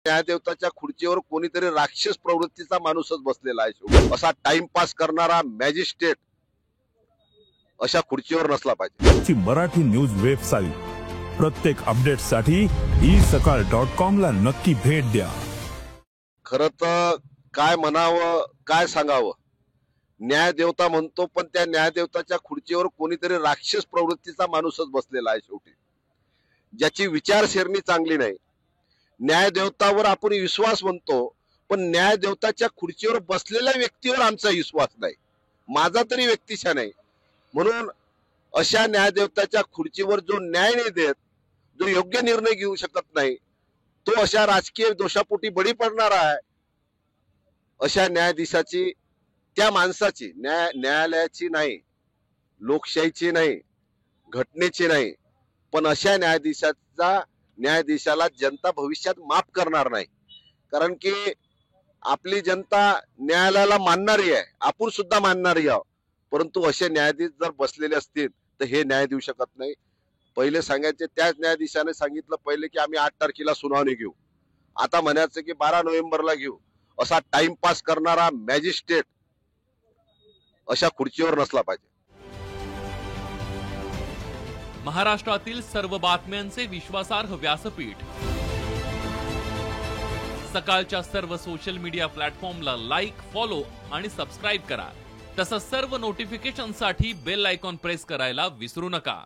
न्यायदेवताच्या खुर्चीवर कोणीतरी राक्षस प्रवृत्तीचा माणूसच बसलेला आहे. असा टाइमपास करणारा मॅजिस्ट्रेट अशा खुर्चीवर नसला पाहिजे. मराठी न्यूज वेबसाईट प्रत्येक अपडेटसाठी isakal.com ला नक्की भेट द्या. खरं तर काय म्हणावं काय सांगावं, न्यायदेवता म्हणतो पण त्या न्यायदेवताच्या खुर्चीवर कोणीतरी राक्षस प्रवृत्तीचा माणूसच बसलेला आहे. शेवटी ज्याची विचारसरणी चांगली नाही. न्यायदेवतावर आपण विश्वास म्हणतो पण न्यायदेवताच्या खुर्चीवर बसलेल्या व्यक्तीवर आमचा विश्वास नाही, माझा तरी व्यक्तिशा नाही. म्हणून अशा न्यायदेवताच्या खुर्चीवर जो न्याय नाही देत, जो योग्य निर्णय घेऊ शकत नाही, तो अशा राजकीय दोषापोटी बळी पडणारा आहे. अशा न्यायाधीशाची, त्या माणसाची, न्यायालयाची नाही, लोकशाहीची नाही, घटनेची नाही, पण अशा न्यायाधीशाला जनता भविष्यात माफ करणार नाही. कारण की आपली जनता न्यायालयाला मानणारी आहे, आपण सुद्धा मानणारी आहोत. परंतु असे न्यायाधीश जर बसलेले असतील तर हे न्याय देऊ शकत नाही. पहिले सांगायचे, त्याच न्यायाधीशाने सांगितलं पहिले की आम्ही 8 तारखेला सुनावणी घेऊ, आता म्हणायचं की 12 नोव्हेंबरला घेऊ. असा टाइमपास करणारा मॅजिस्ट्रेट अशा खुर्चीवर नसला पाहिजे. महाराष्ट्रातील सर्व बातम्यांचे विश्वासार्ह व्यासपीठ सकाळच्या सर्व सोशल मीडिया प्लॅटफॉर्मला लाईक, फॉलो आणि सबस्क्राईब करा. तसंच सर्व नोटिफिकेशनसाठी बेल आयकॉन प्रेस करायला विसरू नका.